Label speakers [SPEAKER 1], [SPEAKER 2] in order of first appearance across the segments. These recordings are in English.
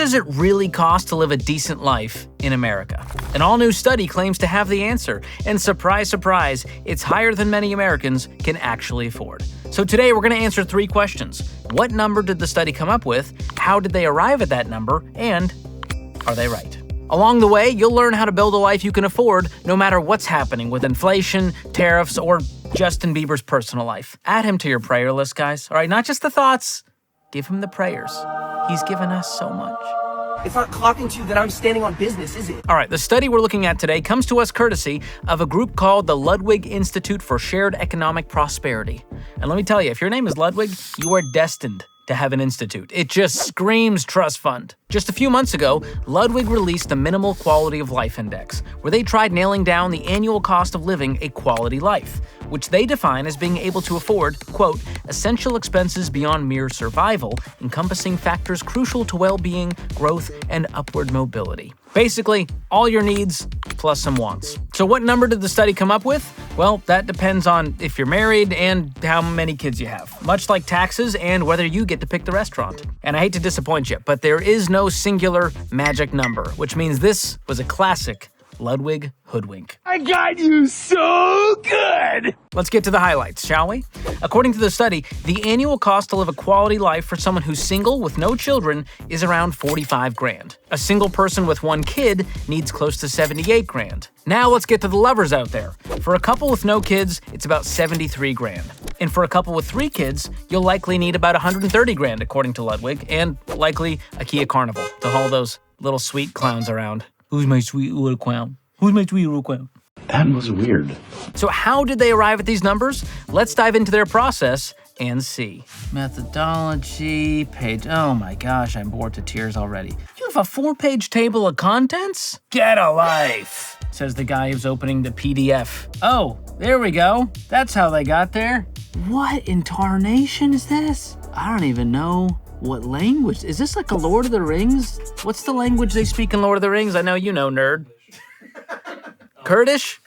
[SPEAKER 1] does it really cost to live a decent life in America? An all-new study claims to have the answer, and surprise, surprise, it's higher than many Americans can actually afford. So today we're going to answer 3 questions. What number did the study come up with? How did they arrive at that number? And are they right? Along the way, you'll learn how to build a life you can afford no matter what's happening with inflation, tariffs, or Justin Bieber's personal life. Add him to your prayer list, guys. All right, not just the thoughts. Give him the prayers. He's given us so much.
[SPEAKER 2] It's not clocking to you that I'm standing on business, is it?
[SPEAKER 1] All right, the study we're looking at today comes to us courtesy of a group called the Ludwig Institute for Shared Economic Prosperity. And let me tell you, if your name is Ludwig, you are destined to have an institute. It just screams trust fund. Just a few months ago, Ludwig released the Minimal Quality of Life Index, where they tried nailing down the annual cost of living a quality life, which they define as being able to afford, quote, essential expenses beyond mere survival, encompassing factors crucial to well-being, growth, and upward mobility. Basically, all your needs plus some wants. So what number did the study come up with? Well, that depends on if you're married and how many kids you have, much like taxes and whether you get to pick the restaurant. And I hate to disappoint you, but there is no singular magic number, which means this was a classic Ludwig hoodwink.
[SPEAKER 2] I got you so good!
[SPEAKER 1] Let's get to the highlights, shall we? According to the study, the annual cost to live a quality life for someone who's single with no children is around $45,000. A single person with 1 kid needs close to $78,000. Now let's get to the lovers out there. For a couple with no kids, it's about $73,000. And for a couple with 3 kids, you'll likely need about $130,000 according to Ludwig, and likely a Kia Carnival to haul those little sweet clowns around. Who's my sweet little clown? Who's my sweet little clown?
[SPEAKER 3] That was weird.
[SPEAKER 1] So how did they arrive at these numbers? Let's dive into their process and see. Methodology, page. Oh my gosh, I'm bored to tears already. You have a 4-page table of contents? Get a life, says the guy who's opening the PDF. Oh, there we go. That's how they got there. What in tarnation is this? I don't even know. What language? Is this like a Lord of the Rings? What's the language they speak in Lord of the Rings? I know you know, nerd. Kurdish?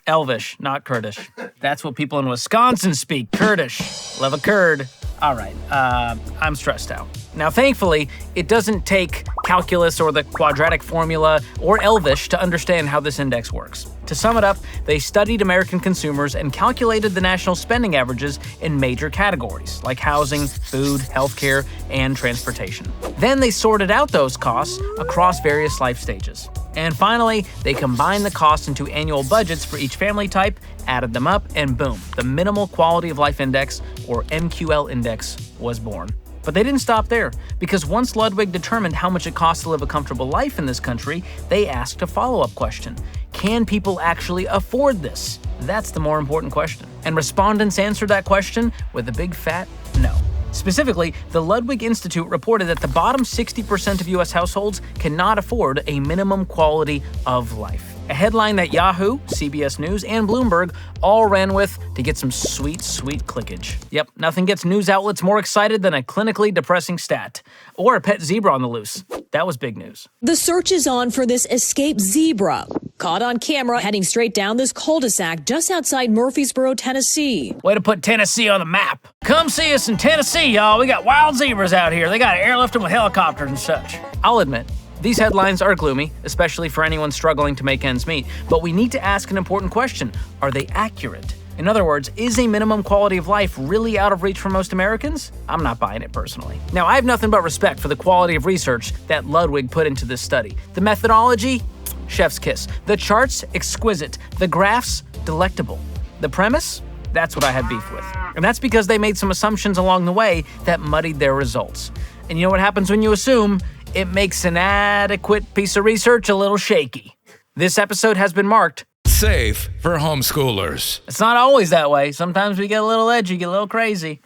[SPEAKER 1] Elvish, not Kurdish. That's what people in Wisconsin speak, Kurdish. Love a Kurd. All right, I'm stressed out. Now, thankfully, it doesn't take calculus or the quadratic formula or Elvish to understand how this index works. To sum it up, they studied American consumers and calculated the national spending averages in major categories, like housing, food, healthcare, and transportation. Then they sorted out those costs across various life stages. And finally, they combined the costs into annual budgets for each family type, added them up, and boom, the Minimal Quality of Life Index, or MQL index, was born. But they didn't stop there, because once Ludwig determined how much it costs to live a comfortable life in this country, they asked a follow-up question. Can people actually afford this? That's the more important question. And respondents answered that question with a big fat no. Specifically, the Ludwig Institute reported that the bottom 60% of U.S. households cannot afford a minimum quality of life. A headline that Yahoo, CBS News, and Bloomberg all ran with to get some sweet, sweet clickage. Yep, nothing gets news outlets more excited than a clinically depressing stat. Or a pet zebra on the loose. That was big news.
[SPEAKER 4] The search is on for this escaped zebra. Caught on camera heading straight down this cul-de-sac just outside Murfreesboro, Tennessee.
[SPEAKER 1] Way to put Tennessee on the map. Come see us in Tennessee, y'all. We got wild zebras out here. They got to airlift them with helicopters and such. I'll admit, these headlines are gloomy, especially for anyone struggling to make ends meet. But we need to ask an important question. Are they accurate? In other words, is a minimum quality of life really out of reach for most Americans? I'm not buying it personally. Now, I have nothing but respect for the quality of research that Ludwig put into this study. The methodology? Chef's kiss. The charts? Exquisite. The graphs? Delectable. The premise? That's what I had beef with. And that's because they made some assumptions along the way that muddied their results. And you know what happens when you assume? It makes an adequate piece of research a little shaky. This episode has been marked
[SPEAKER 5] safe for homeschoolers.
[SPEAKER 1] It's not always that way. Sometimes we get a little edgy, get a little crazy.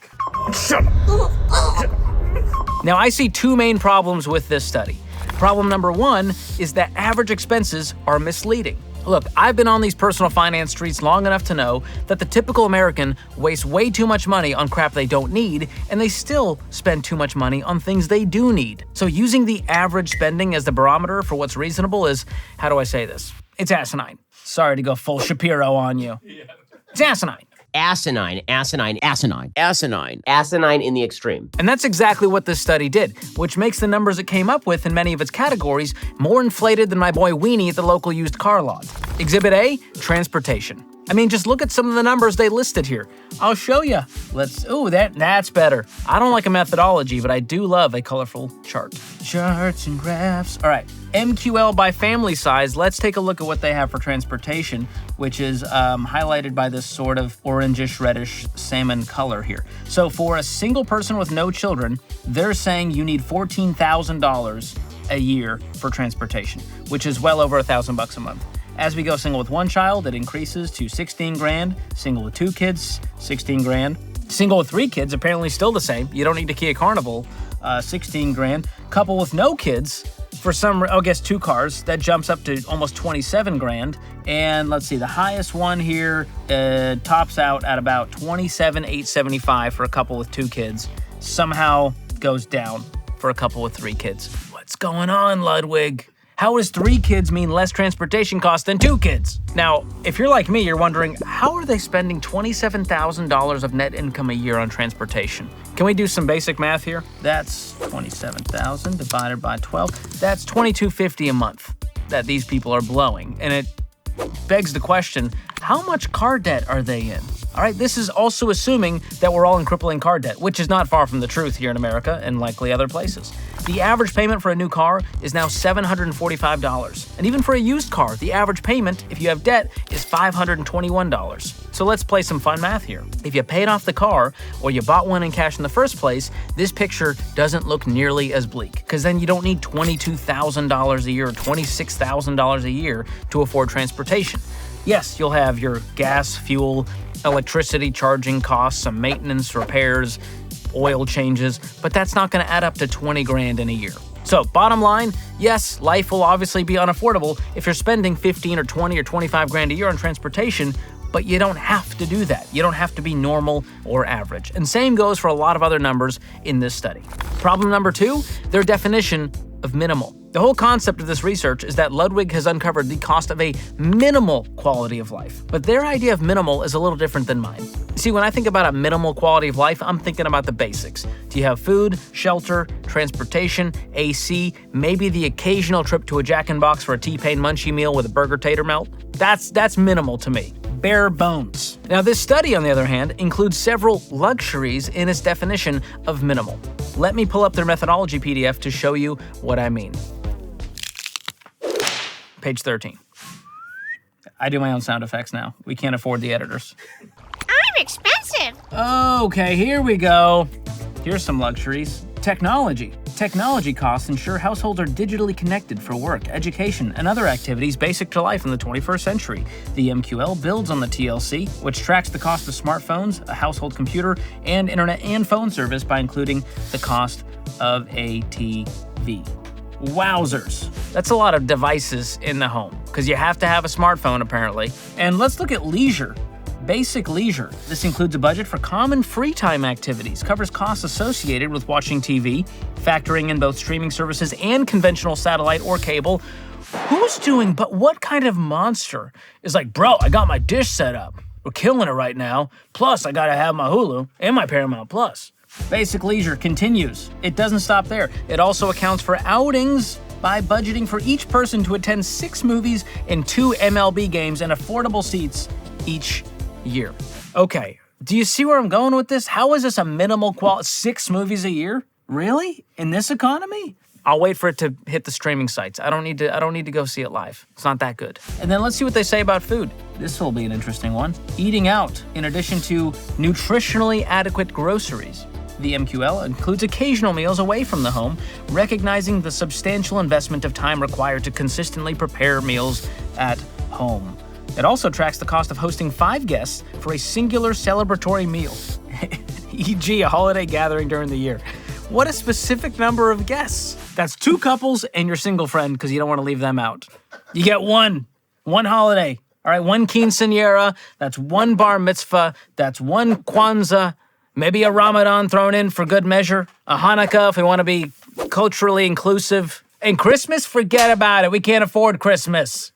[SPEAKER 2] Shut up.
[SPEAKER 1] Now, I see 2 main problems with this study. Problem number 1 is that average expenses are misleading. Look, I've been on these personal finance streets long enough to know that the typical American wastes way too much money on crap they don't need, and they still spend too much money on things they do need. So using the average spending as the barometer for what's reasonable is, how do I say this? It's asinine. Sorry to go full Shapiro on you. It's asinine.
[SPEAKER 3] asinine in the extreme.
[SPEAKER 1] And that's exactly what this study did, which makes the numbers it came up with in many of its categories more inflated than my boy Weenie at the local used car lot. Exhibit A, transportation. I mean, just look at some of the numbers they listed here. I'll show you. That's better. I don't like a methodology, but I do love a colorful chart. Charts and graphs. All right, MQL by family size. Let's take a look at what they have for transportation, which is highlighted by this sort of orangish, reddish salmon color here. So for a single person with no children, they're saying you need $14,000 a year for transportation, which is well over $1,000 a month. As we go single with one child, it increases to 16 grand. Single with 2 kids, 16 grand. Single with 3 kids, apparently still the same. You don't need a Kia Carnival, 16 grand. Couple with no kids, for some, 2 cars, that jumps up to almost 27 grand. And let's see, the highest one here tops out at about 27,875 for a couple with 2 kids. Somehow goes down for a couple with 3 kids. What's going on, Ludwig? How does 3 kids mean less transportation costs than 2 kids? Now, if you're like me, you're wondering, how are they spending $27,000 of net income a year on transportation? Can we do some basic math here? That's 27,000 divided by 12. That's $2,250 a month that these people are blowing. And it begs the question, how much car debt are they in? All right, this is also assuming that we're all in crippling car debt, which is not far from the truth here in America and likely other places. The average payment for a new car is now $745. And even for a used car, the average payment, if you have debt, is $521. So let's play some fun math here. If you paid off the car or you bought one in cash in the first place, this picture doesn't look nearly as bleak, because then you don't need $22,000 a year or $26,000 a year to afford transportation. Yes, you'll have your gas, fuel, electricity charging costs, some maintenance, repairs, oil changes, but that's not going to add up to 20 grand in a year. So bottom line, yes, life will obviously be unaffordable if you're spending 15 or 20 or 25 grand a year on transportation, but you don't have to do that. You don't have to be normal or average. And same goes for a lot of other numbers in this study. Problem number 2, their definition of minimal. The whole concept of this research is that Ludwig has uncovered the cost of a minimal quality of life. But their idea of minimal is a little different than mine. See, when I think about a minimal quality of life, I'm thinking about the basics. Do you have food, shelter, transportation, AC, maybe the occasional trip to a Jack in the Box for a T-Pain munchie meal with a burger tater melt? That's minimal to me. Bare bones. Now, this study, on the other hand, includes several luxuries in its definition of minimal. Let me pull up their methodology PDF to show you what I mean. Page 13. I do my own sound effects now. We can't afford the editors.
[SPEAKER 6] I'm expensive.
[SPEAKER 1] Okay, here we go. Here's some luxuries. Technology. Technology costs ensure households are digitally connected for work, education, and other activities basic to life in the 21st century. The MQL builds on the TLC, which tracks the cost of smartphones, a household computer, and internet and phone service by including the cost of a TV. Wowzers. That's a lot of devices in the home, because you have to have a smartphone apparently. And let's look at leisure. Basic leisure. This includes a budget for common free time activities, covers costs associated with watching TV, factoring in both streaming services and conventional satellite or cable. Who's doing, but what kind of monster is like, bro, I got my dish set up. We're killing it right now. Plus, I gotta have my Hulu and my Paramount Plus. Basic leisure continues. It doesn't stop there. It also accounts for outings by budgeting for each person to attend 6 movies and 2 MLB games and affordable seats each year. Okay, do you see where I'm going with this? How is this a minimal quality? 6 movies a year? Really? In this economy? I'll wait for it to hit the streaming sites. I don't need to go see it live. It's not that good. And then let's see what they say about food. This will be an interesting one. Eating out, in addition to nutritionally adequate groceries. The MQL includes occasional meals away from the home, recognizing the substantial investment of time required to consistently prepare meals at home. It also tracks the cost of hosting 5 guests for a singular celebratory meal, e.g. a holiday gathering during the year. What a specific number of guests. That's 2 couples and your single friend, because you don't want to leave them out. You get one holiday. All right, 1 quinceañera, that's 1 bar mitzvah, that's 1 Kwanzaa, maybe a Ramadan thrown in for good measure, a Hanukkah if we want to be culturally inclusive. And Christmas, forget about it. We can't afford Christmas.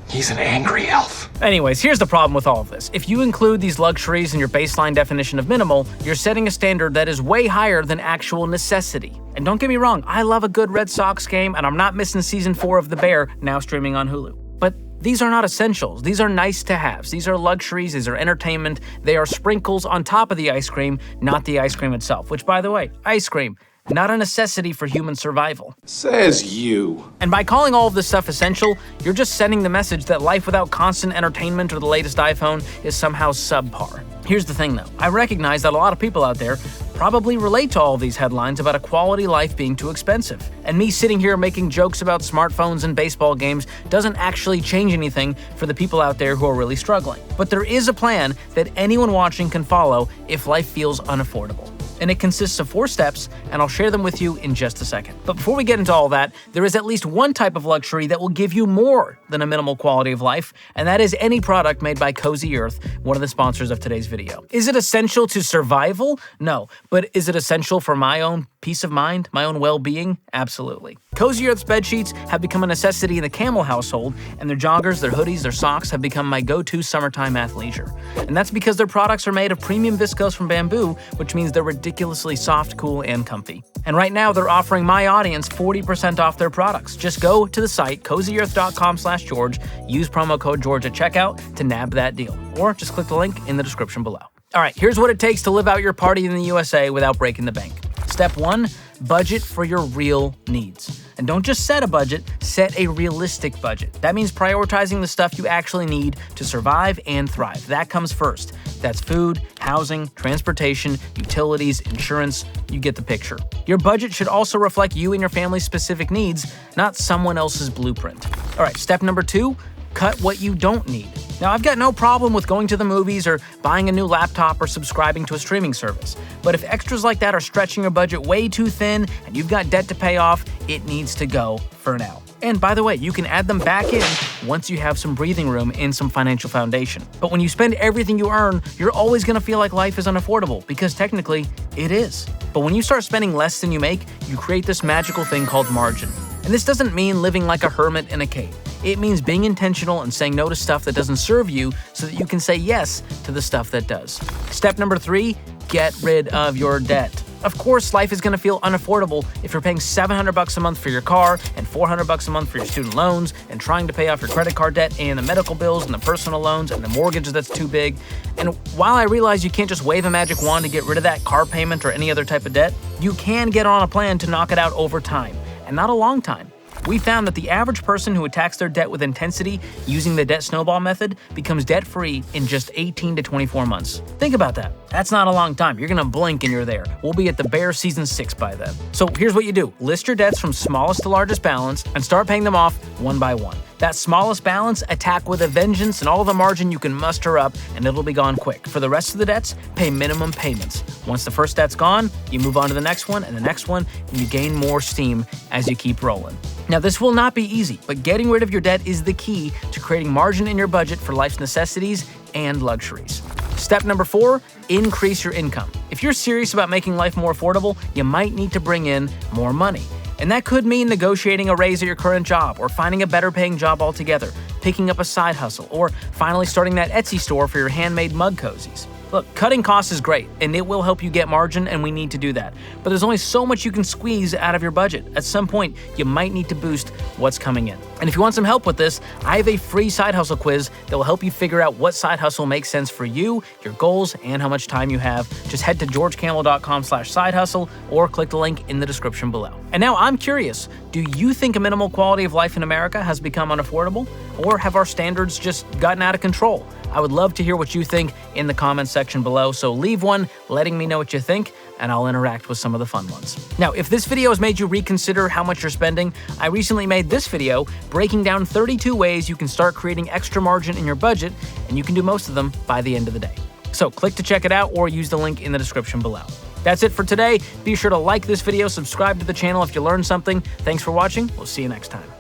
[SPEAKER 2] He's an angry elf.
[SPEAKER 1] Anyways, here's the problem with all of this. If you include these luxuries in your baseline definition of minimal, you're setting a standard that is way higher than actual necessity. And don't get me wrong, I love a good Red Sox game, and I'm not missing season 4 of The Bear, now streaming on Hulu. But these are not essentials. These are nice to haves. These are luxuries. These are entertainment. They are sprinkles on top of the ice cream, not the ice cream itself. Which, by the way, ice cream, not a necessity for human survival.
[SPEAKER 3] Says you.
[SPEAKER 1] And by calling all of this stuff essential, you're just sending the message that life without constant entertainment or the latest iPhone is somehow subpar. Here's the thing though, I recognize that a lot of people out there probably relate to all of these headlines about a quality life being too expensive. And me sitting here making jokes about smartphones and baseball games doesn't actually change anything for the people out there who are really struggling. But there is a plan that anyone watching can follow if life feels unaffordable. And it consists of 4 steps, and I'll share them with you in just a second. But before we get into all that, there is at least one type of luxury that will give you more than a minimal quality of life, and that is any product made by Cozy Earth, one of the sponsors of today's video. Is it essential to survival? No. But is it essential for my own peace of mind, my own well-being? Absolutely. Cozy Earth's bedsheets have become a necessity in the Kamel household, and their joggers, their hoodies, their socks have become my go-to summertime athleisure. And that's because their products are made of premium viscose from bamboo, which means they're ridiculously soft, cool, and comfy. And right now, they're offering my audience 40% off their products. Just go to the site, cozyearth.com/George, use promo code George at checkout to nab that deal. Or just click the link in the description below. All right, here's what it takes to live out your party in the USA without breaking the bank. Step 1, budget for your real needs. And don't just set a budget, set a realistic budget. That means prioritizing the stuff you actually need to survive and thrive. That comes first. That's food, housing, transportation, utilities, insurance. You get the picture. Your budget should also reflect you and your family's specific needs, not someone else's blueprint. All right, step number 2, cut what you don't need. Now, I've got no problem with going to the movies or buying a new laptop or subscribing to a streaming service. But if extras like that are stretching your budget way too thin and you've got debt to pay off, it needs to go for now. And by the way, you can add them back in once you have some breathing room and some financial foundation. But when you spend everything you earn, you're always going to feel like life is unaffordable, because technically, it is. But when you start spending less than you make, you create this magical thing called margin. And this doesn't mean living like a hermit in a cave. It means being intentional and saying no to stuff that doesn't serve you so that you can say yes to the stuff that does. Step number 3, get rid of your debt. Of course, life is going to feel unaffordable if you're paying $700 a month for your car and $400 a month for your student loans and trying to pay off your credit card debt and the medical bills and the personal loans and the mortgage that's too big. And while I realize you can't just wave a magic wand to get rid of that car payment or any other type of debt, you can get on a plan to knock it out over time, and not a long time. We found that the average person who attacks their debt with intensity using the debt snowball method becomes debt-free in just 18 to 24 months. Think about that. That's not a long time. You're gonna blink and you're there. We'll be at The Bear season 6 by then. So here's what you do. List your debts from smallest to largest balance and start paying them off one by one. That smallest balance, attack with a vengeance and all the margin you can muster up, and it'll be gone quick. For the rest of the debts, pay minimum payments. Once the first debt's gone, you move on to the next one and the next one, and you gain more steam as you keep rolling. Now, this will not be easy, but getting rid of your debt is the key to creating margin in your budget for life's necessities and luxuries. Step number 4, increase your income. If you're serious about making life more affordable, you might need to bring in more money. And that could mean negotiating a raise at your current job, or finding a better paying job altogether, picking up a side hustle, or finally starting that Etsy store for your handmade mug cozies. Look, cutting costs is great, and it will help you get margin, and we need to do that. But there's only so much you can squeeze out of your budget. At some point, you might need to boost what's coming in. And if you want some help with this, I have a free side hustle quiz that will help you figure out what side hustle makes sense for you, your goals, and how much time you have. Just head to georgekamel.com/side hustle or click the link in the description below. And now I'm curious, do you think a minimal quality of life in America has become unaffordable? Or have our standards just gotten out of control? I would love to hear what you think in the comments section below, so leave one letting me know what you think, and I'll interact with some of the fun ones. Now, if this video has made you reconsider how much you're spending, I recently made this video breaking down 32 ways you can start creating extra margin in your budget, and you can do most of them by the end of the day. So click to check it out or use the link in the description below. That's it for today. Be sure to like this video, subscribe to the channel if you learned something. Thanks for watching. We'll see you next time.